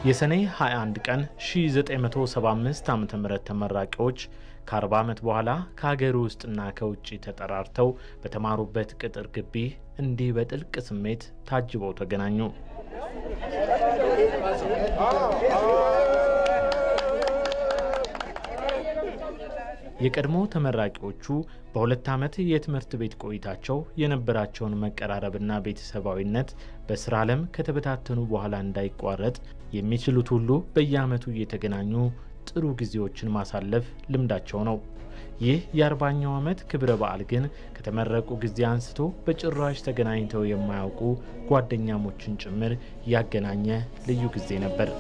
የሰኔ 21 ቀን 1975 ዓ.ም ተመራቂዎች ከ40 ዓመት በኋላ ከሀገር ውስጥና ከውጪ ተጠራርተው በተማሩበት ቅጥር ግቢ እንዲህ በጥልቅ ስሜት ታጅበው ተገናኙ። የቀድሞ ተመራቂዎቹ በሁለት ዓመት የትምህርት ቤት ቆይታቸው የነበራቸውን መቀራረብና ቤተሰባዊነት በስራ ዓለም ከተበታተኑ በኋላ እንዳይቋረጥ የሚችሉት ሁሉ በየዓመቱ እየተገናኙ ጥሩ ጊዜዎችን ማሳለፍ ልምዳቸው ነው። ይህ የ40ኛው ዓመት ክብረ በዓል ግን ከተመረቁ ጊዜ አንስቶ በጭራሽ ተገናኝተው የማያውቁ ጓደኛሞችን ጭምር ያገናኘ ልዩ ጊዜ ነበር።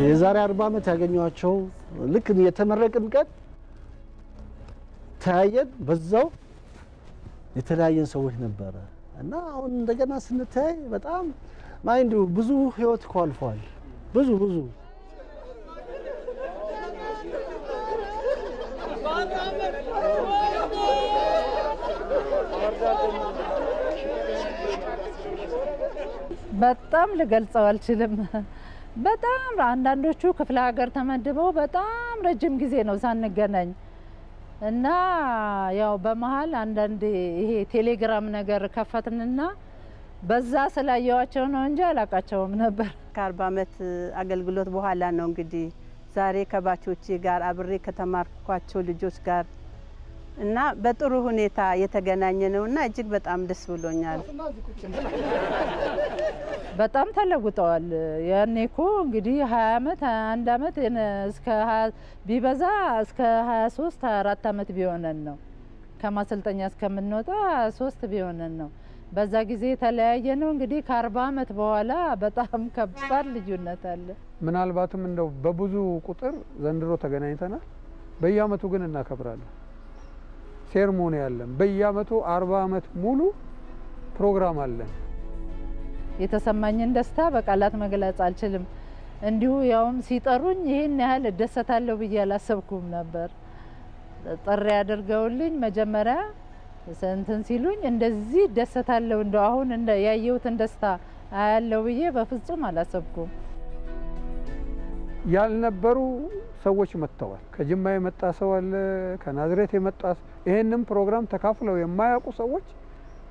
የዛሬ 40 ዓመት ያገኘዋቸው ልክ የተመረቅን ቀን ተያየን፣ በዛው የተለያየን ሰዎች ነበር እና አሁን እንደገና ስንታይ በጣም ማይንዱ ብዙ ህይወት ኳልፏል። ብዙ በጣም ልገልጸው አልችልም። በጣም አንዳንዶቹ ክፍለ ሀገር ተመድበው በጣም ረጅም ጊዜ ነው ሳንገናኝ እና ያው በመሃል አንዳንድ ይሄ ቴሌግራም ነገር ከፈትንና በዛ ስላየዋቸው ነው እንጂ አላቃቸውም ነበር። ከ40 ዓመት አገልግሎት በኋላ ነው እንግዲህ ዛሬ ከባቾቼ ጋር አብሬ ከተማርኳቸው ልጆች ጋር እና በጥሩ ሁኔታ የተገናኘ ነውና እጅግ በጣም ደስ ብሎኛል። በጣም ተለውጠዋል። ያኔኮ እንግዲህ 20 ዓመት 21 ዓመት እስከ 20 ቢበዛ እስከ 23 24 ዓመት ቢሆነን ነው ከማሰልጠኛ እስከምንወጣ 3 ቢሆነን ነው። በዛ ጊዜ ተለያየ ነው እንግዲህ ከ40 ዓመት በኋላ በጣም ከባድ ልዩነት አለ። ምናልባትም እንደው በብዙ ቁጥር ዘንድሮ ተገናኝተናል። በየዓመቱ ግን እናከብራለን። ሴርሞኒ አለን። በየዓመቱ 40 ዓመት ሙሉ ፕሮግራም አለን። የተሰማኝን ደስታ በቃላት መግለጽ አልችልም። እንዲሁ ያውም ሲጠሩኝ ይሄን ያህል ደስታለሁ ብዬ አላሰብኩም ነበር። ጥሪ ያደርገውልኝ መጀመሪያ ሰንተን ሲሉኝ እንደዚህ ደስታለሁ እንደው አሁን እንደ ያየሁትን ደስታ አያለው ብዬ በፍጹም አላሰብኩም። ያልነበሩ ሰዎች መጥተዋል። ከጅማ የመጣ ሰው አለ፣ ከናዝሬት የመጣ ይሄንን ፕሮግራም ተካፍለው የማያውቁ ሰዎች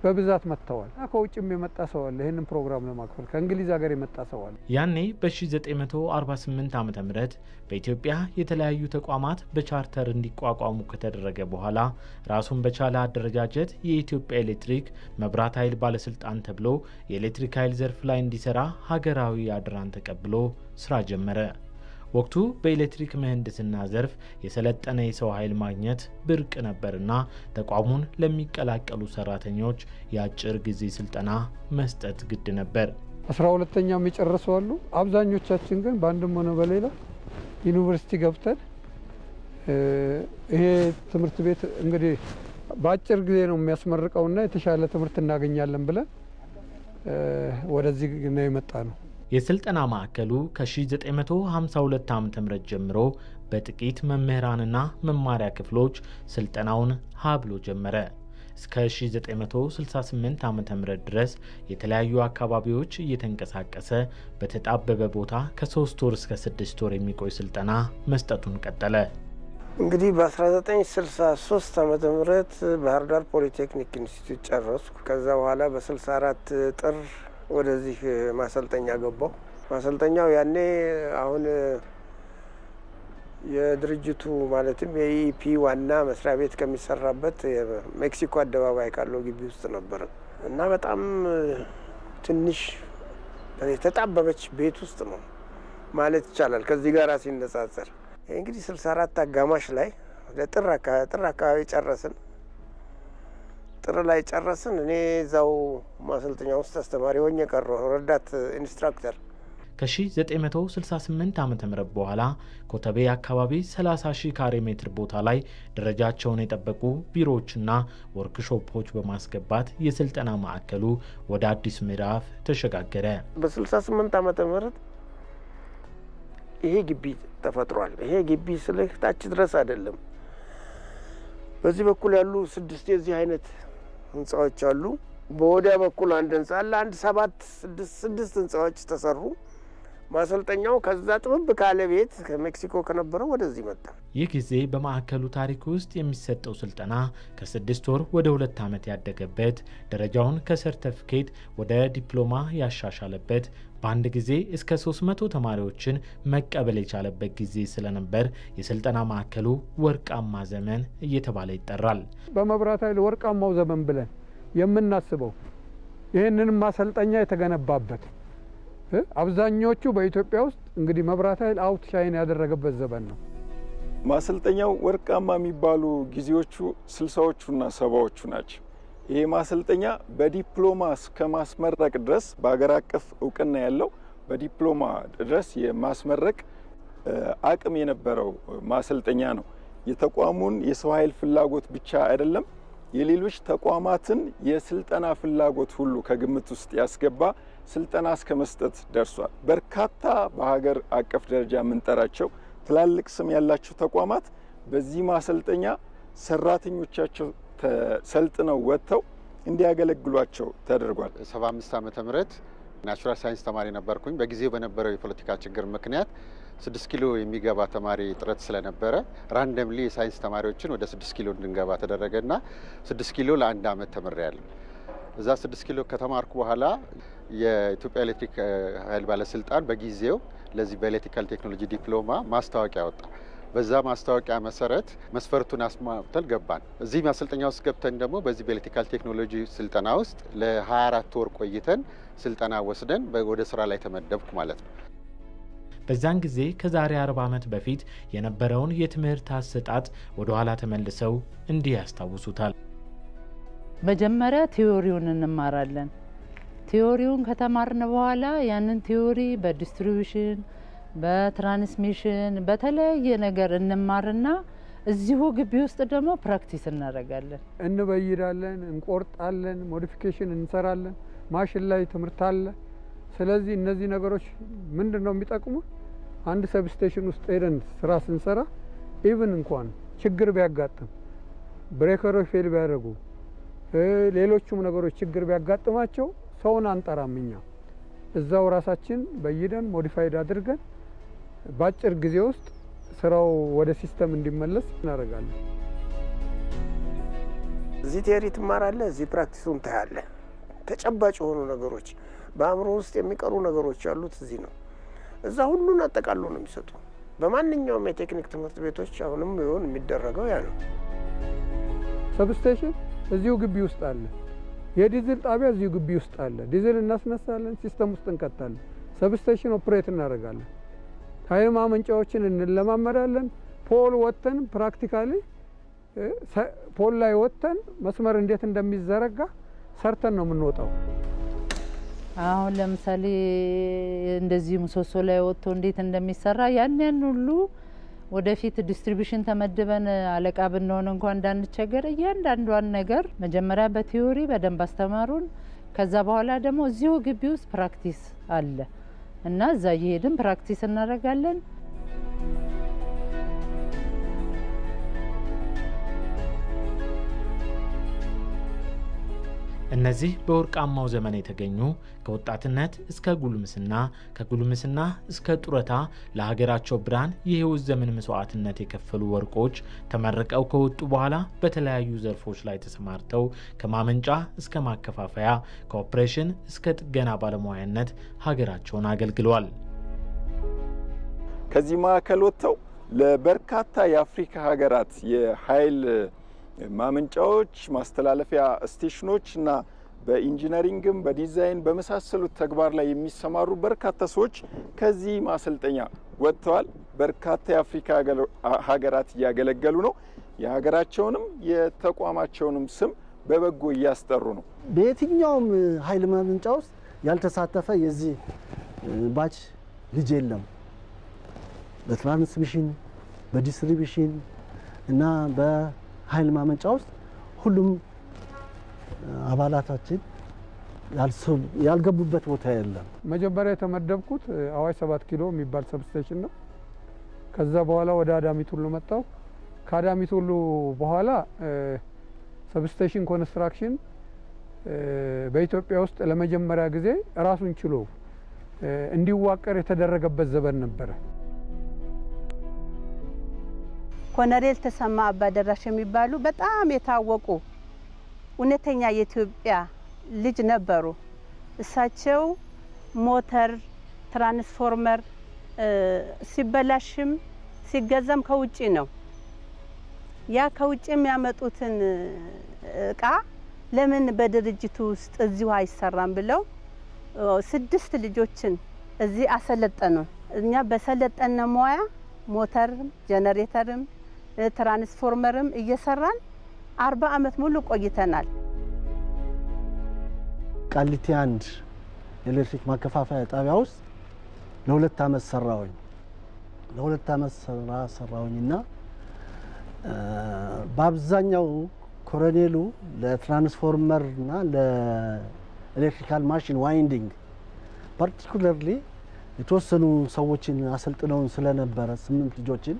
በብዛት መጥተዋል። ከውጭም የመጣ ሰው አለ ይሄንን ፕሮግራም ለማክፈል ከእንግሊዝ ሀገር የመጣ ሰው አለ። ያኔ በ1948 ዓ.ም በኢትዮጵያ የተለያዩ ተቋማት በቻርተር እንዲቋቋሙ ከተደረገ በኋላ ራሱን በቻለ አደረጃጀት የኢትዮጵያ ኤሌክትሪክ መብራት ኃይል ባለስልጣን ተብሎ የኤሌክትሪክ ኃይል ዘርፍ ላይ እንዲሰራ ሀገራዊ አድራን ተቀብሎ ስራ ጀመረ። ወቅቱ በኤሌክትሪክ ምህንድስና ዘርፍ የሰለጠነ የሰው ኃይል ማግኘት ብርቅ ነበርና ተቋሙን ለሚቀላቀሉ ሰራተኞች የአጭር ጊዜ ስልጠና መስጠት ግድ ነበር። 12ኛው የሚጨርሱ አሉ። አብዛኞቻችን ግን በአንድም ሆነ በሌላ ዩኒቨርሲቲ ገብተን ይሄ ትምህርት ቤት እንግዲህ በአጭር ጊዜ ነው የሚያስመርቀውና የተሻለ ትምህርት እናገኛለን ብለን ወደዚህ ነው የመጣ ነው። የስልጠና ማዕከሉ ከ1952 ዓ.ም ጀምሮ በጥቂት መምህራንና መማሪያ ክፍሎች ስልጠናውን ሀብሎ ጀመረ። እስከ 1968 ዓ.ም ድረስ የተለያዩ አካባቢዎች እየተንቀሳቀሰ በተጣበበ ቦታ ከ3 ወር እስከ 6 ወር የሚቆይ ስልጠና መስጠቱን ቀጠለ። እንግዲህ በ1963 ዓ.ም ባህር ዳር ፖሊቴክኒክ ኢንስቲትዩት ጨረስኩ። ከዛ በኋላ በ64 ጥር ወደዚህ ማሰልጠኛ ገባው። ማሰልጠኛው ያኔ አሁን የድርጅቱ ማለትም የኢፒ ዋና መስሪያ ቤት ከሚሰራበት ሜክሲኮ አደባባይ ካለው ግቢ ውስጥ ነበር እና በጣም ትንሽ የተጣበበች ቤት ውስጥ ነው ማለት ይቻላል ከዚህ ጋር ሲነጻጸር። እንግዲህ 64 አጋማሽ ላይ ለጥር አካባቢ ጨረስን። ጥር ላይ ጨረስን። እኔ እዛው ማሰልጠኛ ውስጥ አስተማሪ ሆኜ ቀረሁ፣ ረዳት ኢንስትራክተር። ከ1968 ዓ.ም በኋላ ኮተቤ አካባቢ 30,000 ካሬ ሜትር ቦታ ላይ ደረጃቸውን የጠበቁ ቢሮዎችና ወርክሾፖች በማስገባት የስልጠና ማዕከሉ ወደ አዲስ ምዕራፍ ተሸጋገረ። በ68 ዓመተ ምህረት ይሄ ግቢ ተፈጥሯል። ይሄ ግቢ ስልህ ታች ድረስ አይደለም። በዚህ በኩል ያሉ 6 የዚህ አይነት ህንጻዎች አሉ። በወዲያ በኩል አንድ ህንጻ አለ። አንድ 6 ህንጻዎች ተሰሩ። ማሰልጠኛው ከዛ ጥብብ ካለ ቤት ከሜክሲኮ ከነበረው ወደዚህ መጣ። ይህ ጊዜ በማዕከሉ ታሪክ ውስጥ የሚሰጠው ስልጠና ከ6 ወር ወደ 2 ዓመት ያደገበት፣ ደረጃውን ከሰርቲፊኬት ወደ ዲፕሎማ ያሻሻለበት፣ በአንድ ጊዜ እስከ 300 ተማሪዎችን መቀበል የቻለበት ጊዜ ስለነበር የስልጠና ማዕከሉ ወርቃማ ዘመን እየተባለ ይጠራል። በመብራት ኃይል ወርቃማው ዘመን ብለን የምናስበው ይህንን ማሰልጠኛ የተገነባበት አብዛኞቹ በኢትዮጵያ ውስጥ እንግዲህ መብራት ኃይል አውት ሻይን ያደረገበት ዘመን ነው። ማሰልጠኛው ወርቃማ የሚባሉ ጊዜዎቹ 60ዎቹና 70ዎቹ ናቸው። ይሄ ማሰልጠኛ በዲፕሎማ እስከ ማስመረቅ ድረስ በአገር አቀፍ እውቅና ያለው በዲፕሎማ ድረስ የማስመረቅ አቅም የነበረው ማሰልጠኛ ነው። የተቋሙን የሰው ኃይል ፍላጎት ብቻ አይደለም፣ የሌሎች ተቋማትን የስልጠና ፍላጎት ሁሉ ከግምት ውስጥ ያስገባ ስልጠና እስከ መስጠት ደርሷል። በርካታ በሀገር አቀፍ ደረጃ የምንጠራቸው ትላልቅ ስም ያላቸው ተቋማት በዚህ ማሰልጠኛ ሰራተኞቻቸው ተሰልጥነው ወጥተው እንዲያገለግሏቸው ተደርጓል። 75 ዓመተ ምህረት ናቹራል ሳይንስ ተማሪ ነበርኩኝ። በጊዜው በነበረው የፖለቲካ ችግር ምክንያት 6 ኪሎ የሚገባ ተማሪ ጥረት ስለነበረ ራንደምሊ የሳይንስ ተማሪዎችን ወደ 6 ኪሎ እንድንገባ ተደረገና 6 ኪሎ ለአንድ አመት ተመሪያለሁ። እዛ 6 ኪሎ ከተማርኩ በኋላ የኢትዮጵያ ኤሌክትሪክ ኃይል ባለስልጣን በጊዜው ለዚህ በኤሌክትሪካል ቴክኖሎጂ ዲፕሎማ ማስታወቂያ ወጣ። በዛ ማስታወቂያ መሰረት መስፈርቱን አስማምተን ገባን። እዚህ ማሰልጠኛ ውስጥ ገብተን ደግሞ በዚህ በኤሌክትሪካል ቴክኖሎጂ ስልጠና ውስጥ ለ24 ወር ቆይተን ስልጠና ወስደን ወደ ስራ ላይ ተመደብኩ ማለት ነው። በዛን ጊዜ ከዛሬ 40 ዓመት በፊት የነበረውን የትምህርት አሰጣጥ ወደ ኋላ ተመልሰው እንዲህ ያስታውሱታል። መጀመሪያ ቲዮሪውን እንማራለን። ቲዮሪውን ከተማርን በኋላ ያንን ቲዮሪ በዲስትሪቢዩሽን፣ በትራንስሚሽን፣ በተለያየ ነገር እንማርና እዚሁ ግቢ ውስጥ ደግሞ ፕራክቲስ እናደርጋለን። እንበይዳለን፣ እንቆርጣለን፣ ሞዲፊኬሽን እንሰራለን። ማሽን ላይ ትምህርት አለ። ስለዚህ እነዚህ ነገሮች ምንድነው የሚጠቅሙ? አንድ ሰብስቴሽን ውስጥ ሄደን ስራ ስንሰራ ኢቭን እንኳን ችግር ቢያጋጥም ብሬከሮች ፌል ቢያደርጉ ሌሎችም ነገሮች ችግር ቢያጋጥማቸው ሰውን አንጠራም። እኛ እዛው ራሳችን በይደን ሞዲፋይድ አድርገን በአጭር ጊዜ ውስጥ ስራው ወደ ሲስተም እንዲመለስ እናደርጋለን። እዚህ ቲዮሪ ትማራለህ፣ እዚህ ፕራክቲሱን ታያለህ። ተጨባጭ የሆኑ ነገሮች በአእምሮ ውስጥ የሚቀሩ ነገሮች ያሉት እዚህ ነው። እዛ ሁሉን አጠቃሎ ነው የሚሰጡ። በማንኛውም የቴክኒክ ትምህርት ቤቶች አሁንም ቢሆን የሚደረገው ያ ነው። ሰብስቴሽን እዚሁ ግቢ ውስጥ አለ። የዲዝል ጣቢያ እዚሁ ግቢ ውስጥ አለ። ዲዝል እናስነሳለን፣ ሲስተም ውስጥ እንከታለን። ሰብስቴሽን ኦፕሬት እናደርጋለን። ኃይል ማመንጫዎችን እንለማመዳለን። ፖል ወጥተን ፕራክቲካሊ ፖል ላይ ወጥተን መስመር እንዴት እንደሚዘረጋ ሰርተን ነው የምንወጣው። አሁን ለምሳሌ እንደዚህ ምሰሶ ላይ ወጥቶ እንዴት እንደሚሰራ ያን ሁሉ ወደፊት ዲስትሪቢዩሽን ተመድበን አለቃ ብንሆን እንኳን እንዳንቸገር እያንዳንዷን ነገር መጀመሪያ በቲዮሪ በደንብ አስተማሩን። ከዛ በኋላ ደግሞ እዚሁ ግቢ ውስጥ ፕራክቲስ አለ እና እዛ እየሄድን ፕራክቲስ እናደርጋለን። እነዚህ በወርቃማው ዘመን የተገኙ ከወጣትነት እስከ ጉልምስና፣ ከጉልምስና እስከ ጡረታ ለሀገራቸው ብርሃን የህይወት ዘመን መስዋዕትነት የከፈሉ ወርቆች ተመርቀው ከወጡ በኋላ በተለያዩ ዘርፎች ላይ ተሰማርተው ከማመንጫ እስከ ማከፋፈያ፣ ከኦፕሬሽን እስከ ጥገና ባለሙያነት ሀገራቸውን አገልግለዋል። ከዚህ ማዕከል ወጥተው ለበርካታ የአፍሪካ ሀገራት የኃይል ማመንጫዎች፣ ማስተላለፊያ ስቴሽኖች እና በኢንጂነሪንግም በዲዛይን በመሳሰሉት ተግባር ላይ የሚሰማሩ በርካታ ሰዎች ከዚህ ማሰልጠኛ ወጥተዋል። በርካታ የአፍሪካ ሀገራት እያገለገሉ ነው። የሀገራቸውንም የተቋማቸውንም ስም በበጎ እያስጠሩ ነው። በየትኛውም ኃይል ማመንጫ ውስጥ ያልተሳተፈ የዚህ ባች ልጅ የለም። በትራንስሚሽን፣ በዲስትሪቢዩሽን እና ኃይል ማመንጫ ውስጥ ሁሉም አባላታችን ያልገቡበት ቦታ የለም። መጀመሪያ የተመደብኩት አዋሽ 7 ኪሎ የሚባል ሰብስቴሽን ነው። ከዛ በኋላ ወደ አዳሚት ሁሉ መጣው። ከአዳሚት ሁሉ በኋላ ሰብስቴሽን ኮንስትራክሽን በኢትዮጵያ ውስጥ ለመጀመሪያ ጊዜ ራሱን ችሎ እንዲዋቀር የተደረገበት ዘመን ነበረ። ኮሎኔል ተሰማ አባደራሽ የሚባሉ በጣም የታወቁ እውነተኛ የኢትዮጵያ ልጅ ነበሩ። እሳቸው ሞተር ትራንስፎርመር ሲበላሽም ሲገዛም ከውጪ ነው። ያ ከውጪ የሚያመጡትን እቃ ለምን በድርጅቱ ውስጥ እዚሁ አይሰራም ብለው 6 ልጆችን እዚህ አሰለጠኑ። እኛ በሰለጠነ ሙያ ሞተርም ጄኔሬተርም ትራንስፎርመርም እየሰራን 40 ዓመት ሙሉ ቆይተናል። ቃሊቲ አንድ ኤሌክትሪክ ማከፋፈያ ጣቢያ ውስጥ ለ2 ዓመት ሰራሁኝ። ለ2 ዓመት ሰራሁኝና በአብዛኛው ኮሎኔሉ ለትራንስፎርመርና ለኤሌክትሪካል ማሽን ዋይንዲንግ ፓርቲኩላርሊ የተወሰኑ ሰዎችን አሰልጥነውን ስለነበረ 8 ልጆችን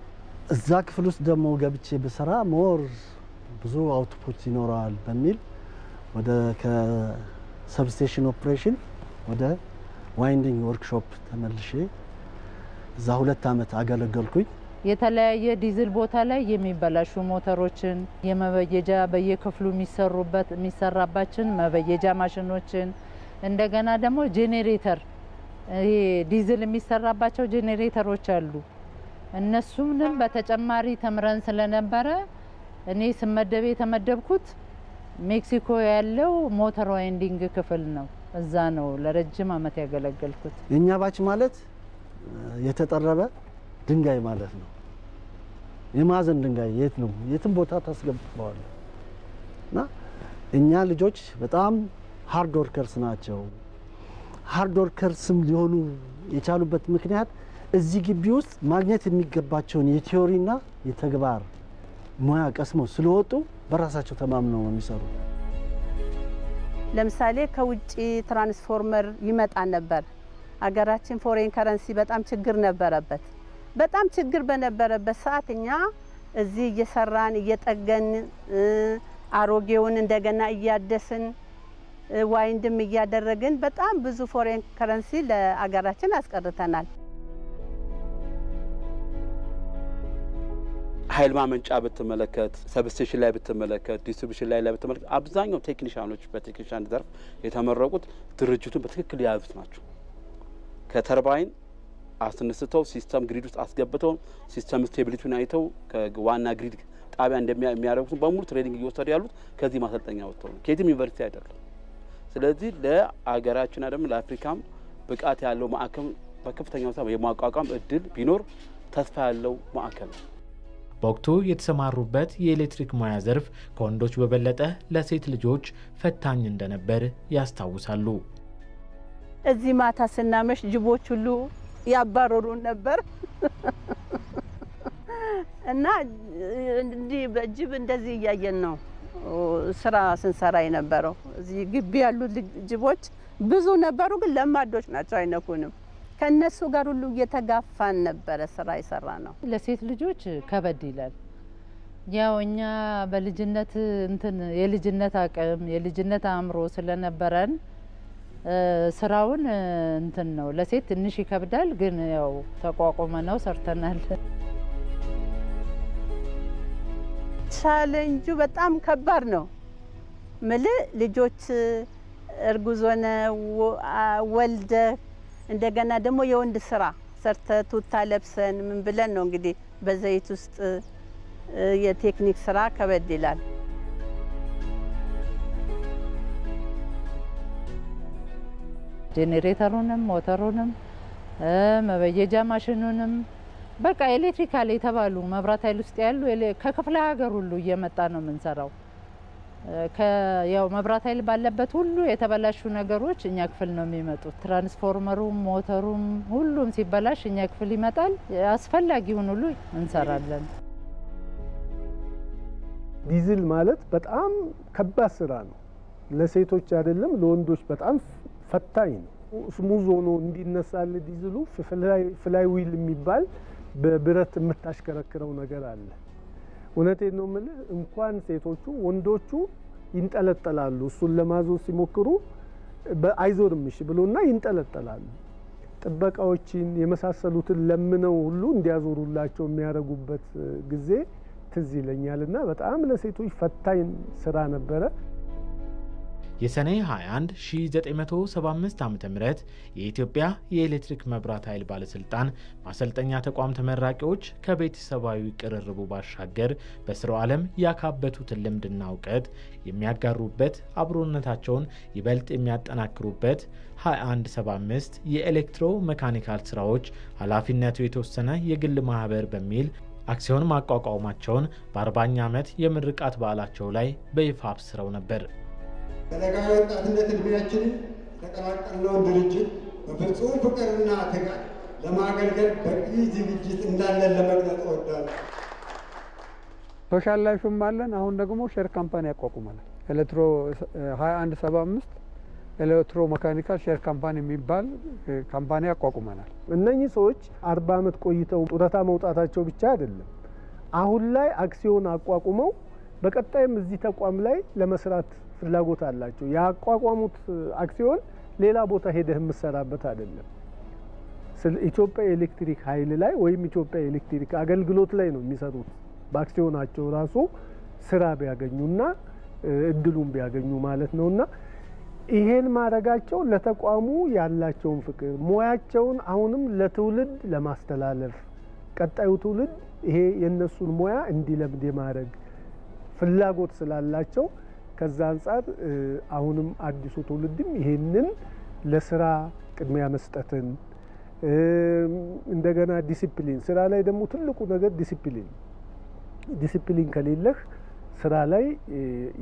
እዛ ክፍል ውስጥ ደግሞ ገብቼ በሰራ ሞር ብዙ አውትፑት ይኖራል በሚል ወደ ከሰብስቴሽን ኦፕሬሽን ወደ ዋይንዲንግ ወርክሾፕ ተመልሼ እዛ 2 ዓመት አገለገልኩኝ። የተለያየ ዲዝል ቦታ ላይ የሚበላሹ ሞተሮችን የመበየጃ በየክፍሉ የሚሰራባችን መበየጃ ማሽኖችን እንደገና ደግሞ ጄኔሬተር ይሄ ዲዝል የሚሰራባቸው ጄኔሬተሮች አሉ። እነሱንም በተጨማሪ ተምረን ስለነበረ እኔ ስመደብ የተመደብኩት ሜክሲኮ ያለው ሞተር ዋይንዲንግ ክፍል ነው። እዛ ነው ለረጅም ዓመት ያገለገልኩት። የኛ ባች ማለት የተጠረበ ድንጋይ ማለት ነው። የማዕዘን ድንጋይ የት ነው የትም ቦታ ታስገብተዋል። እና እኛ ልጆች በጣም ሃርድ ወርከርስ ናቸው። ሃርድ ወርከርስም ሊሆኑ የቻሉበት ምክንያት እዚህ ግቢ ውስጥ ማግኘት የሚገባቸውን የቲዮሪና የተግባር ሙያ ቀስመው ስለወጡ በራሳቸው ተማምነው ነው የሚሰሩት። ለምሳሌ ከውጪ ትራንስፎርመር ይመጣ ነበር። አገራችን ፎሬን ከረንሲ በጣም ችግር ነበረበት። በጣም ችግር በነበረበት ሰዓት እኛ እዚህ እየሰራን እየጠገን አሮጌውን እንደገና እያደስን ዋይንድም እያደረግን በጣም ብዙ ፎሬን ከረንሲ ለአገራችን አስቀርተናል። ኃይል ማመንጫ ብትመለከት፣ ሰብስቴሽን ላይ ብትመለከት፣ ዲስትሪቢዩሽን ላይ ብትመለከት አብዛኛው ቴክኒሻኖች በቴክኒሻን ዘርፍ የተመረቁት ድርጅቱን በትክክል የያዙት ናቸው። ከተርባይን አስነስተው ሲስተም ግሪድ ውስጥ አስገብተው ሲስተም ስቴቢሊቲውን አይተው ከዋና ግሪድ ጣቢያ እንደሚያደርጉት በሙሉ ትሬኒንግ እየወሰዱ ያሉት ከዚህ ማሰልጠኛ ወጥተው ነው፣ ከየትም ዩኒቨርሲቲ አይደለም። ስለዚህ ለአገራችን ደግሞ ለአፍሪካም ብቃት ያለው ማዕከል በከፍተኛ ሁኔታ የማቋቋም እድል ቢኖር ተስፋ ያለው ማዕከል ነው። በወቅቱ የተሰማሩበት የኤሌክትሪክ ሙያ ዘርፍ ከወንዶች በበለጠ ለሴት ልጆች ፈታኝ እንደነበር ያስታውሳሉ። እዚህ ማታ ስናመሽ ጅቦች ሁሉ ያባረሩን ነበር እና እንዲህ በጅብ እንደዚህ እያየን ነው ስራ ስንሰራ የነበረው። እዚህ ግቢ ያሉት ጅቦች ብዙ ነበሩ፣ ግን ለማዶች ናቸው፣ አይነኩንም። ከነሱ ጋር ሁሉ እየተጋፋን ነበረ ስራ ይሰራ ነው። ለሴት ልጆች ከበድ ይላል። ያው እኛ በልጅነት የልጅነት አቅም የልጅነት አእምሮ ስለነበረን ስራውን ነው ለሴት ትንሽ ይከብዳል፣ ግን ያው ተቋቁመነው ሰርተናል። ቻሌንጁ በጣም ከባድ ነው። ልጆች እርጉዝ ሆነ ወልደ እንደገና ደግሞ የወንድ ስራ ሰርተ ቱታ ለብሰን ምን ብለን ነው እንግዲህ በዘይት ውስጥ የቴክኒክ ስራ ከበድ ይላል። ጄኔሬተሩንም ሞተሩንም መበየጃ ማሽኑንም በቃ ኤሌክትሪካል የተባሉ መብራት ኃይል ውስጥ ያሉ ከክፍለ ሀገር ሁሉ እየመጣ ነው የምንሰራው። ያው መብራት ኃይል ባለበት ሁሉ የተበላሹ ነገሮች እኛ ክፍል ነው የሚመጡት። ትራንስፎርመሩም ሞተሩም ሁሉም ሲበላሽ እኛ ክፍል ይመጣል። አስፈላጊውን ሁሉ እንሰራለን። ዲዝል ማለት በጣም ከባድ ስራ ነው። ለሴቶች አይደለም ለወንዶች በጣም ፈታኝ ነው። ስሙዝ ሆኖ እንዲነሳል ዲዝሉ ፍላይ ዊል የሚባል በብረት የምታሽከረክረው ነገር አለ። እውነቴን ነው የምልህ፣ እንኳን ሴቶቹ ወንዶቹ ይንጠለጠላሉ። እሱን ለማዞር ሲሞክሩ በአይዞርም እሺ ብሎና ይንጠለጠላሉ። ጥበቃዎችን የመሳሰሉትን ለምነው ሁሉ እንዲያዞሩላቸው የሚያደርጉበት ጊዜ ትዝ ይለኛልና በጣም ለሴቶች ፈታኝ ስራ ነበረ። የሰኔ 21 1975 ዓ.ም የኢትዮጵያ የኤሌክትሪክ መብራት ኃይል ባለስልጣን ማሰልጠኛ ተቋም ተመራቂዎች ከቤተሰባዊ ቅርርቡ ባሻገር በስራው ዓለም ያካበቱትን ልምድና እውቀት የሚያጋሩበት አብሮነታቸውን ይበልጥ የሚያጠናክሩበት 2175 የኤሌክትሮ ሜካኒካል ስራዎች ኃላፊነቱ የተወሰነ የግል ማህበር በሚል አክሲዮን ማቋቋማቸውን በ40ኛ ዓመት የምርቃት በዓላቸው ላይ በይፋ አብስረው ነበር። በለጋዊ ወጣትነት እድሜያችንን የተቀላቀልነውን ድርጅት በፍጹም ፍቅርና ትጋት ለማገልገል በቂ ዝግጅት እንዳለን ለመግለጽ እወዳለሁ። ሶሻል ላይፍም አለን። አሁን ደግሞ ሼር ካምፓኒ ያቋቁመናል። ኤሌክትሮ 2175 ኤሌክትሮ ሜካኒካል ሼር ካምፓኒ የሚባል ካምፓኒ ያቋቁመናል። እነኚህ ሰዎች 40 ዓመት ቆይተው ጡረታ መውጣታቸው ብቻ አይደለም፣ አሁን ላይ አክሲዮን አቋቁመው በቀጣይም እዚህ ተቋም ላይ ለመስራት ፍላጎት አላቸው። ያቋቋሙት አክሲዮን ሌላ ቦታ ሄደህ የምትሰራበት አይደለም። ኢትዮጵያ ኤሌክትሪክ ኃይል ላይ ወይም ኢትዮጵያ ኤሌክትሪክ አገልግሎት ላይ ነው የሚሰሩት። በአክሲዮናቸው ራሱ ስራ ቢያገኙና እድሉን ቢያገኙ ማለት ነውና ይሄን ማድረጋቸው ለተቋሙ ያላቸውን ፍቅር ሙያቸውን አሁንም ለትውልድ ለማስተላለፍ ቀጣዩ ትውልድ ይሄ የነሱን ሙያ እንዲለምድ የማድረግ ፍላጎት ስላላቸው ከዛ አንፃር አሁንም አዲሱ ትውልድም ይሄንን ለስራ ቅድሚያ መስጠትን እንደገና ዲሲፕሊን ስራ ላይ ደግሞ ትልቁ ነገር ዲሲፕሊን ከሌለህ ስራ ላይ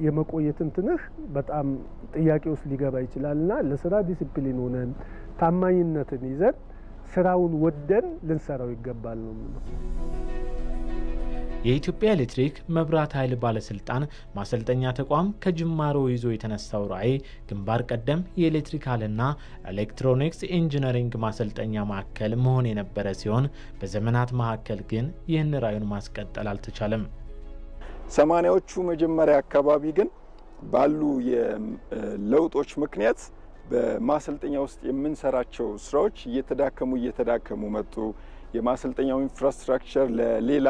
የመቆየት እንትንህ በጣም ጥያቄ ውስጥ ሊገባ ይችላልና ለስራ ዲሲፕሊን ሆነን ታማኝነትን ይዘን ስራውን ወደን ልንሰራው ይገባል ነው ማለት። የኢትዮጵያ ኤሌክትሪክ መብራት ኃይል ባለስልጣን ማሰልጠኛ ተቋም ከጅማሮ ይዞ የተነሳው ራዕይ ግንባር ቀደም የኤሌክትሪካልና ኤሌክትሮኒክስ ኢንጂነሪንግ ማሰልጠኛ ማዕከል መሆን የነበረ ሲሆን በዘመናት መካከል ግን ይህን ራዕዩን ማስቀጠል አልተቻለም። 80ዎቹ መጀመሪያ አካባቢ ግን ባሉ የለውጦች ምክንያት በማሰልጠኛ ውስጥ የምንሰራቸው ስራዎች እየተዳከሙ መጡ። የማሰልጠኛው ኢንፍራስትራክቸር ለሌላ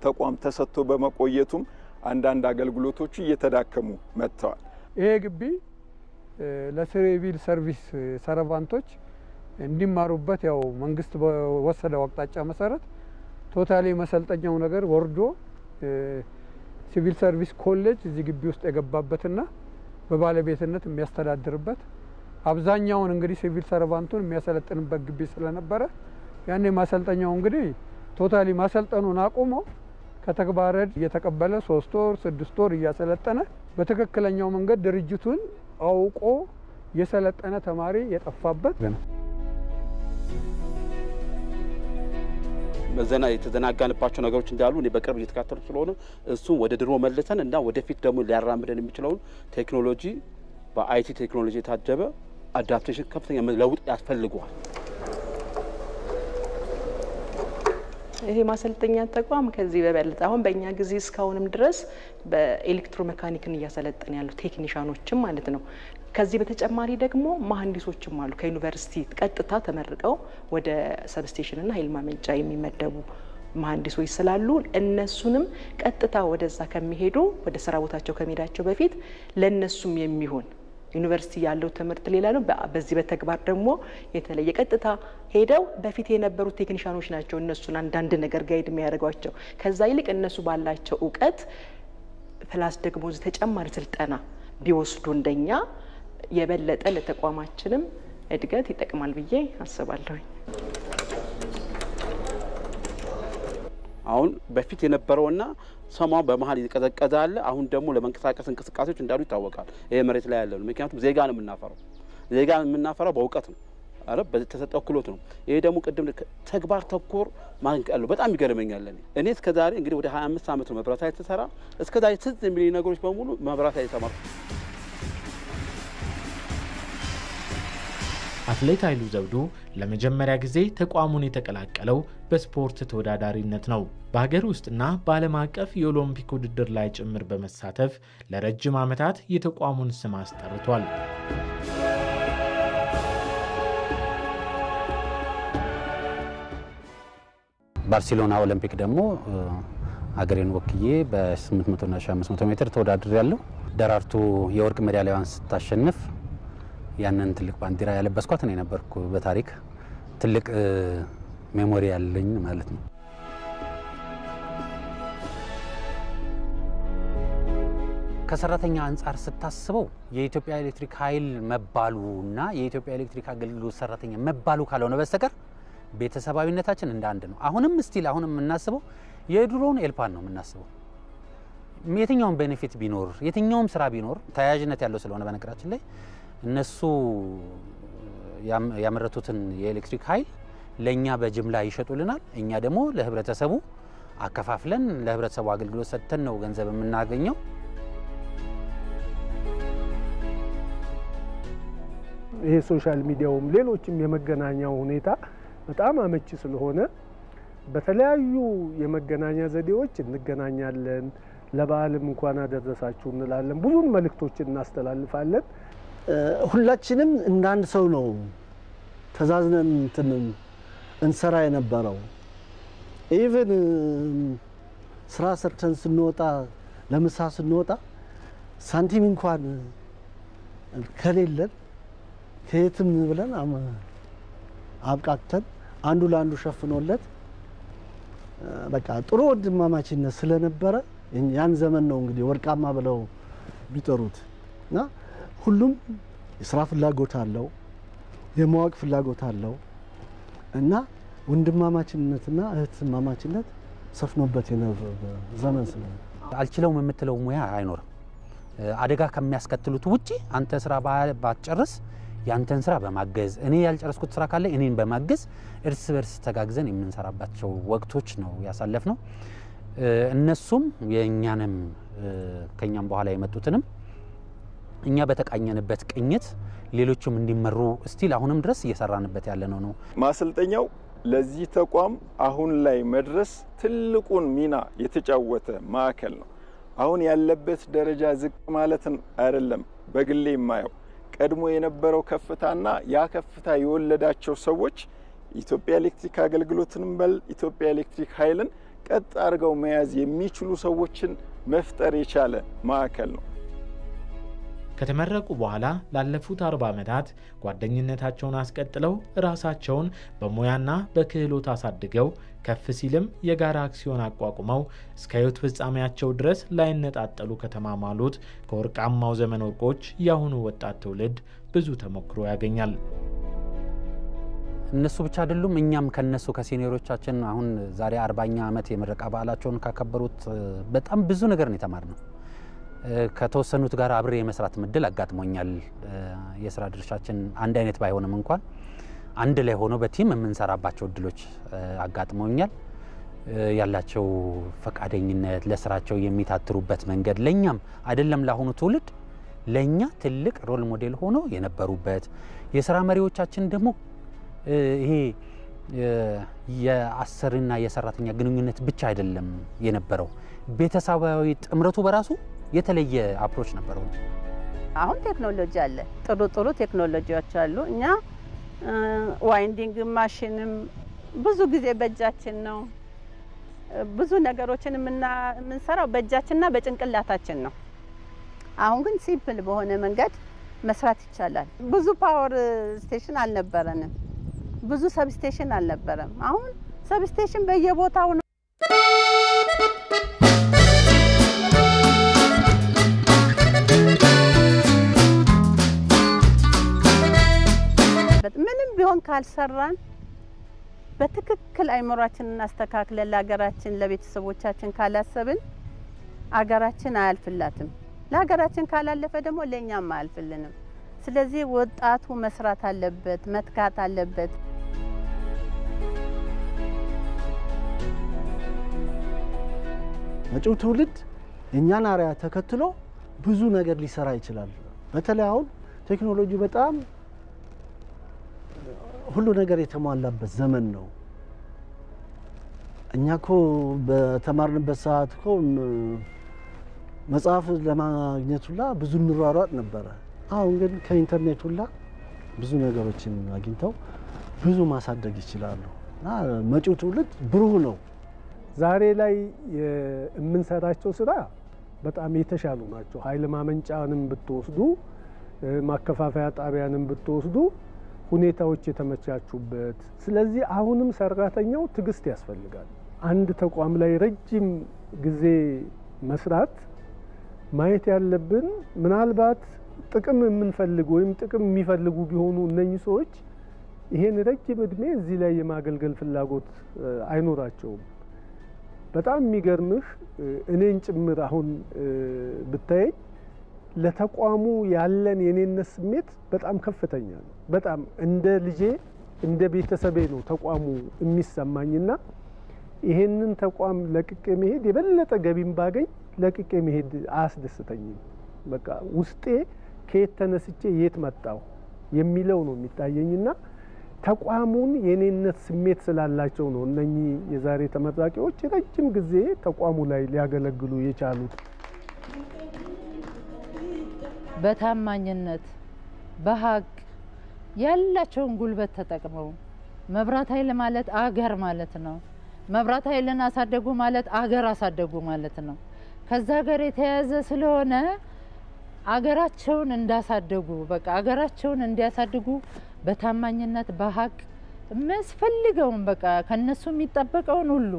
ተቋም ተሰጥቶ በመቆየቱም አንዳንድ አገልግሎቶቹ እየተዳከሙ መጥተዋል። ይሄ ግቢ ለሲቪል ሰርቪስ ሰራቫንቶች እንዲማሩበት ያው መንግስት በወሰደው አቅጣጫ መሰረት ቶታሊ መሰልጠኛው ነገር ወርዶ ሲቪል ሰርቪስ ኮሌጅ እዚህ ግቢ ውስጥ የገባበትና በባለቤትነት የሚያስተዳድርበት አብዛኛውን እንግዲህ ሲቪል ሰርቫንቱን የሚያሰለጥንበት ግቢ ስለነበረ ያኔ ማሰልጠኛው እንግዲህ ቶታሊ ማሰልጠኑን አቁሞ ከተግባረድ እየተቀበለ 3 ወር 6 ወር እያሰለጠነ በትክክለኛው መንገድ ድርጅቱን አውቆ የሰለጠነ ተማሪ የጠፋበት ነው። መዘና የተዘናጋንባቸው ነገሮች እንዳሉ እኔ በቅርብ እየተካተሉ ስለሆነ እሱን ወደ ድሮ መልሰን እና ወደፊት ደግሞ ሊያራምደን የሚችለውን ቴክኖሎጂ በአይቲ ቴክኖሎጂ የታጀበ አዳፕቴሽን ከፍተኛ ለውጥ ያስፈልገዋል። ይሄ ማሰልጠኛ ተቋም ከዚህ በበለጠ አሁን በእኛ ጊዜ እስካሁንም ድረስ በኤሌክትሮ ሜካኒክን እያሰለጠነ ያሉ ቴክኒሻኖችም ማለት ነው። ከዚህ በተጨማሪ ደግሞ መሐንዲሶችም አሉ ከዩኒቨርሲቲ ቀጥታ ተመርቀው ወደ ሰብስቴሽን እና ኃይል ማመንጫ የሚመደቡ መሐንዲሶች ስላሉ እነሱንም ቀጥታ ወደዛ ከሚሄዱ ወደ ስራ ቦታቸው ከመሄዳቸው በፊት ለነሱም የሚሆን ዩኒቨርሲቲ ያለው ትምህርት ሌላ ነው። በዚህ በተግባር ደግሞ የተለየ ቀጥታ ሄደው በፊት የነበሩ ቴክኒሻኖች ናቸው እነሱን አንዳንድ ነገር ጋይድ የሚያደርጓቸው። ከዛ ይልቅ እነሱ ባላቸው እውቀት ፕላስ ደግሞ ተጨማሪ ስልጠና ቢወስዱ እንደኛ የበለጠ ለተቋማችንም እድገት ይጠቅማል ብዬ አስባለሁ። አሁን በፊት የነበረውና ሰማው በመሃል ይቀዘቀዛል። አሁን ደግሞ ለመንቀሳቀስ እንቅስቃሴዎች እንዳሉ ይታወቃል። ይሄ መሬት ላይ ያለው ምክንያቱም ዜጋ ነው የምናፈራው በእውቀት ነው አረ በተሰጠው ክሎት ነው። ይሄ ደግሞ ቅድም ተግባር ተኮር ማንቀለው በጣም ይገርመኛል። እኔ እስከዛሬ እንግዲህ ወደ 25 ዓመት ነው መብራት ኃይል ተሰራ። እስከዛሬ ትዝ የሚሉ ነገሮች በሙሉ መብራት ኃይል ተማርኩ። አትሌት ኃይሉ ዘውዱ ለመጀመሪያ ጊዜ ተቋሙን የተቀላቀለው በስፖርት ተወዳዳሪነት ነው። በሀገር ውስጥና በዓለም አቀፍ የኦሎምፒክ ውድድር ላይ ጭምር በመሳተፍ ለረጅም ዓመታት የተቋሙን ስም አስጠርቷል። ባርሴሎና ኦሎምፒክ ደግሞ ሀገሬን ወክዬ በ800 እና 1500 ሜትር ተወዳድሬያለሁ። ደራርቱ የወርቅ ሜዳሊያዋን ስታሸንፍ ያንን ትልቅ ባንዲራ ያለበስኳት እኔ ነበርኩ። በታሪክ ትልቅ ሜሞሪ ያለኝ ማለት ነው። ከሰራተኛ አንፃር ስታስበው የኢትዮጵያ ኤሌክትሪክ ኃይል መባሉና የኢትዮጵያ ኤሌክትሪክ አገልግሎት ሰራተኛ መባሉ ካልሆነ በስተቀር ቤተሰባዊነታችን እንደ አንድ ነው። አሁንም ስቲል አሁንም የምናስበው የድሮውን ኤልፓን ነው የምናስበው። የትኛውም ቤኔፊት ቢኖር የትኛውም ስራ ቢኖር ተያያዥነት ያለው ስለሆነ በነገራችን ላይ እነሱ ያመረቱትን የኤሌክትሪክ ኃይል ለኛ በጅምላ ይሸጡልናል። እኛ ደግሞ ለህብረተሰቡ አከፋፍለን ለህብረተሰቡ አገልግሎት ሰጥተን ነው ገንዘብ የምናገኘው። ይሄ ሶሻል ሚዲያውም ሌሎችም የመገናኛው ሁኔታ በጣም አመቺ ስለሆነ በተለያዩ የመገናኛ ዘዴዎች እንገናኛለን። ለበዓልም እንኳን አደረሳችሁ እንላለን። ብዙ መልእክቶችን እናስተላልፋለን። ሁላችንም እንደ አንድ ሰው ነው ተዛዝነን እንሰራ የነበረው። ኢቭን ስራ ሰርተን ስንወጣ ለምሳ ስንወጣ ሳንቲም እንኳን ከሌለን ከየትም ብለን አብቃቅተን አንዱ ለአንዱ ሸፍኖለት በቃ ጥሩ ወንድማማችነት ስለነበረ ያን ዘመን ነው እንግዲህ ወርቃማ ብለው ቢጠሩት እና ሁሉም የስራ ፍላጎት አለው፣ የማወቅ ፍላጎት አለው እና ወንድማማችነትና እህትማማችነት ሰፍኖበት የነበረ ዘመን ስለሆነ አልችለውም የምትለው ሙያ አይኖርም። አደጋ ከሚያስከትሉት ውጪ አንተ ስራ ባትጨርስ ያንተን ስራ በማገዝ እኔ ያልጨረስኩት ስራ ካለ እኔን በማገዝ እርስ በርስ ተጋግዘን የምንሰራባቸው ወቅቶች ነው ያሳለፍነው። እነሱም የኛንም ከኛም በኋላ የመጡትንም እኛ በተቃኘንበት ቅኝት ሌሎችም እንዲመሩ ስቲል አሁንም ድረስ እየሰራንበት ያለነው ነው። ማሰልጠኛው ለዚህ ተቋም አሁን ላይ መድረስ ትልቁን ሚና የተጫወተ ማዕከል ነው። አሁን ያለበት ደረጃ ዝቅ ማለትን አይደለም በግሌ የማየው ቀድሞ የነበረው ከፍታና ያ ከፍታ የወለዳቸው ሰዎች ኢትዮጵያ ኤሌክትሪክ አገልግሎትንም በል ኢትዮጵያ ኤሌክትሪክ ኃይልን ቀጥ አድርገው መያዝ የሚችሉ ሰዎችን መፍጠር የቻለ ማዕከል ነው። ከተመረቁ በኋላ ላለፉት 40 ዓመታት ጓደኝነታቸውን አስቀጥለው ራሳቸውን በሙያና በክህሎት አሳድገው ከፍ ሲልም የጋራ አክሲዮን አቋቁመው እስከ ህይወት ፍጻሜያቸው ድረስ ላይነጣጠሉ ከተማማሉት ከወርቃማው ዘመን ወርቆች ያሁኑ ወጣት ትውልድ ብዙ ተሞክሮ ያገኛል። እነሱ ብቻ አይደሉም፣ እኛም ከነሱ ከሲኒየሮቻችን አሁን ዛሬ 40ኛ ዓመት የምረቃ በዓላቸውን ካከበሩት በጣም ብዙ ነገር ነው የተማርነው። ከተወሰኑት ጋር አብሬ የመስራት ምድል አጋጥሞኛል። የስራ ድርሻችን አንድ አይነት ባይሆንም እንኳን አንድ ላይ ሆኖ በቲም የምንሰራባቸው እድሎች አጋጥሞኛል። ያላቸው ፈቃደኝነት ለስራቸው የሚታትሩበት መንገድ ለኛም አይደለም ለአሁኑ ትውልድ ለኛ ትልቅ ሮል ሞዴል ሆኖ የነበሩበት የስራ መሪዎቻችን ደግሞ ይሄ የአሰሪና የሰራተኛ ግንኙነት ብቻ አይደለም የነበረው ቤተሰባዊ ጥምረቱ በራሱ የተለየ አፕሮች ነበረው። አሁን ቴክኖሎጂ አለ፣ ጥሩ ቴክኖሎጂዎች አሉ። እኛ ዋይንዲንግ ማሽንም ብዙ ጊዜ በእጃችን ነው። ብዙ ነገሮችን የምንሰራው በእጃችንና በጭንቅላታችን ነው። አሁን ግን ሲምፕል በሆነ መንገድ መስራት ይቻላል። ብዙ ፓወር ስቴሽን አልነበረንም፣ ብዙ ሰብስቴሽን አልነበረም። አሁን ሰብስቴሽን በየቦታው ነው። ምንም ቢሆን ካልሰራን በትክክል አይምሯችንን አስተካክለን ለሀገራችን ለቤተሰቦቻችን ካላሰብን አገራችን አያልፍላትም። ለሀገራችን ካላለፈ ደግሞ ለኛም አያልፍልንም። ስለዚህ ወጣቱ መስራት አለበት፣ መትካት አለበት። መጪው ትውልድ እኛን አርአያ ተከትሎ ብዙ ነገር ሊሰራ ይችላል። በተለይ አሁን ቴክኖሎጂ በጣም ሁሉ ነገር የተሟላበት ዘመን ነው። እኛ እኮ በተማርንበት ሰዓት እኮ መጽሐፍ ለማግኘት ሁላ ብዙ እንሯሯጥ ነበረ። አሁን ግን ከኢንተርኔት ሁላ ብዙ ነገሮችን አግኝተው ብዙ ማሳደግ ይችላሉ እና መጪው ትውልድ ብሩህ ነው። ዛሬ ላይ የምንሰራቸው ስራ በጣም የተሻሉ ናቸው። ኃይል ማመንጫንም ብትወስዱ ማከፋፈያ ጣቢያንም ብትወስዱ ሁኔታዎች የተመቻቹበት። ስለዚህ አሁንም ሰራተኛው ትዕግስት ያስፈልጋል። አንድ ተቋም ላይ ረጅም ጊዜ መስራት ማየት ያለብን ምናልባት ጥቅም የምንፈልግ ወይም ጥቅም የሚፈልጉ ቢሆኑ እነኚህ ሰዎች ይሄን ረጅም እድሜ እዚህ ላይ የማገልገል ፍላጎት አይኖራቸውም። በጣም የሚገርምህ እኔን ጭምር አሁን ብታይ ለተቋሙ ያለን የኔነት ስሜት በጣም ከፍተኛ ነው። በጣም እንደ ልጄ እንደ ቤተሰቤ ነው ተቋሙ የሚሰማኝና ይሄንን ተቋም ለቅቄ መሄድ የበለጠ ገቢም ባገኝ ለቅቄ መሄድ አያስደስተኝም። በቃ ውስጤ ከየት ተነስቼ የት መጣሁ የሚለው ነው የሚታየኝና ተቋሙን የኔነት ስሜት ስላላቸው ነው እነኚህ የዛሬ ተመራቂዎች ረጅም ጊዜ ተቋሙ ላይ ሊያገለግሉ የቻሉት። በታማኝነት በሀቅ ያላቸውን ጉልበት ተጠቅመው መብራት ኃይል ማለት አገር ማለት ነው። መብራት ኃይልን አሳደጉ ማለት አገር አሳደጉ ማለት ነው። ከዛ ጋር የተያያዘ ስለሆነ አገራቸውን እንዳሳደጉ በቃ አገራቸውን እንዲያሳድጉ በታማኝነት በሀቅ መስፈልገውን በቃ ከነሱ የሚጠበቀውን ሁሉ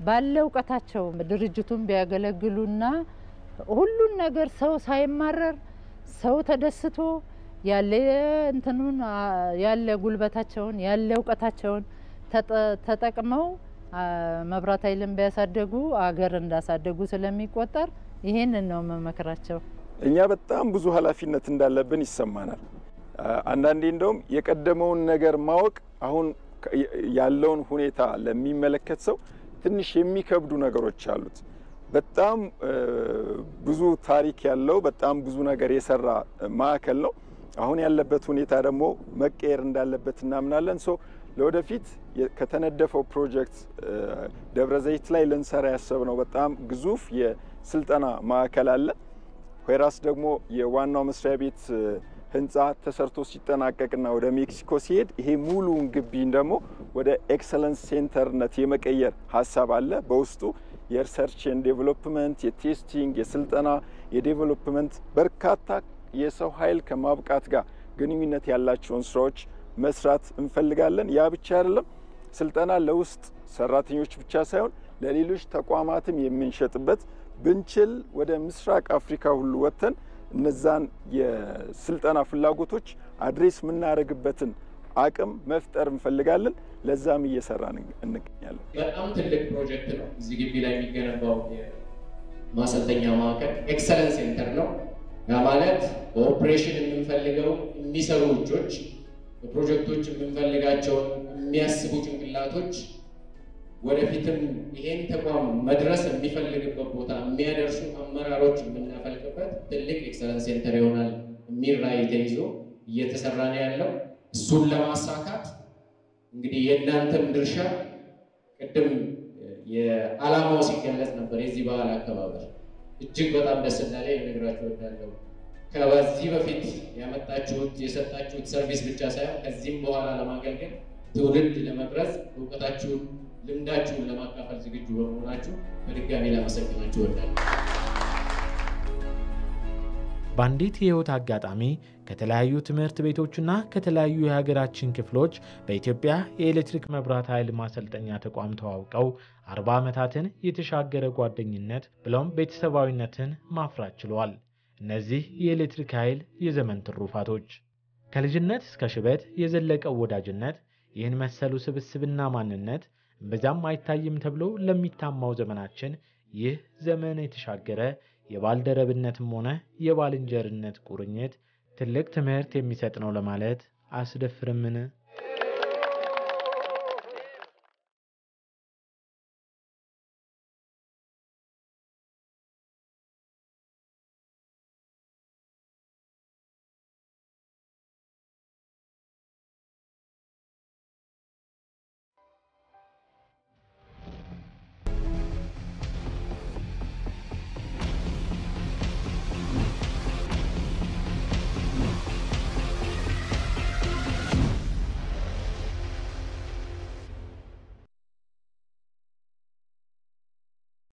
ባለው እውቀታቸው ድርጅቱን ቢያገለግሉና ሁሉን ነገር ሰው ሳይማረር ሰው ተደስቶ ያለ እንትኑን ያለ ጉልበታቸውን ያለ እውቀታቸውን ተጠቅመው መብራት ኃይልን ቢያሳደጉ አገር እንዳሳደጉ ስለሚቆጠር ይሄንን ነው መመክራቸው። እኛ በጣም ብዙ ኃላፊነት እንዳለብን ይሰማናል። አንዳንዴ እንደውም የቀደመውን ነገር ማወቅ አሁን ያለውን ሁኔታ ለሚመለከት ሰው ትንሽ የሚከብዱ ነገሮች አሉት። በጣም ብዙ ታሪክ ያለው በጣም ብዙ ነገር የሰራ ማዕከል ነው። አሁን ያለበት ሁኔታ ደግሞ መቀየር እንዳለበት እናምናለን። ለወደፊት ከተነደፈው ፕሮጀክት ደብረ ዘይት ላይ ልንሰራ ያሰብነው በጣም ግዙፍ የስልጠና ማዕከል አለ። ሆይራስ ደግሞ የዋናው መስሪያ ቤት ህንጻ ተሰርቶ ሲጠናቀቅና ወደ ሜክሲኮ ሲሄድ ይሄ ሙሉውን ግቢን ደግሞ ወደ ኤክሰለንስ ሴንተርነት የመቀየር ሀሳብ አለ። በውስጡ የሪሰርች ኤንድ ዴቨሎፕመንት፣ የቴስቲንግ፣ የስልጠና፣ የዴቨሎፕመንት በርካታ የሰው ኃይል ከማብቃት ጋር ግንኙነት ያላቸውን ስራዎች መስራት እንፈልጋለን። ያ ብቻ አይደለም፣ ስልጠና ለውስጥ ሰራተኞች ብቻ ሳይሆን ለሌሎች ተቋማትም የምንሸጥበት ብንችል ወደ ምስራቅ አፍሪካ ሁሉ ወጥተን እነዛን የስልጠና ፍላጎቶች አድሬስ የምናደርግበትን አቅም መፍጠር እንፈልጋለን። ለዛም እየሰራን እንገኛለን። በጣም ትልቅ ፕሮጀክት ነው። እዚህ ግቢ ላይ የሚገነባው ማሰልጠኛ ማዕከል ኤክሰለንስ ሴንተር ነው። ያ ማለት በኦፕሬሽን የምንፈልገው የሚሰሩ እጆች፣ በፕሮጀክቶች የምንፈልጋቸውን የሚያስቡ ጭንቅላቶች ወደፊትም ይሄን ተቋም መድረስ የሚፈልግበት ቦታ የሚያደርሱ አመራሮች የምናፈልቅበት ትልቅ ኤክሰለንስ ሴንተር ይሆናል የሚል ራዕይ ተይዞ እየተሰራ ነው ያለው። እሱን ለማሳካት እንግዲህ የእናንተም ድርሻ ቅድም የዓላማው ሲገለጽ ነበር። የዚህ በዓል አከባበር እጅግ በጣም ደስ እንዳለኝ ልነግራችሁ እወዳለሁ። ከዚህ በፊት ያመጣችሁት የሰጣችሁት ሰርቪስ ብቻ ሳይሆን ከዚህም በኋላ ለማገልገል ትውልድ ለመቅረጽ እውቀታችሁን ልምዳችሁን ለማካፈል ዝግጁ በመሆናችሁ በድጋሚ ላመሰግናችሁ እወዳለሁ። በአንዲት የህይወት አጋጣሚ ከተለያዩ ትምህርት ቤቶችና ከተለያዩ የሀገራችን ክፍሎች በኢትዮጵያ የኤሌክትሪክ መብራት ኃይል ማሰልጠኛ ተቋም ተዋውቀው 40 ዓመታትን የተሻገረ ጓደኝነት ብሎም ቤተሰባዊነትን ማፍራት ችለዋል። እነዚህ የኤሌክትሪክ ኃይል የዘመን ትሩፋቶች ከልጅነት እስከ ሽበት የዘለቀው ወዳጅነት ይህን መሰሉ ስብስብና ማንነት እምብዛም አይታይም ተብሎ ለሚታማው ዘመናችን ይህ ዘመን የተሻገረ የባልደረብነትም ሆነ የባልንጀርነት ቁርኝት ትልቅ ትምህርት የሚሰጥ ነው ለማለት አስደፍርምን?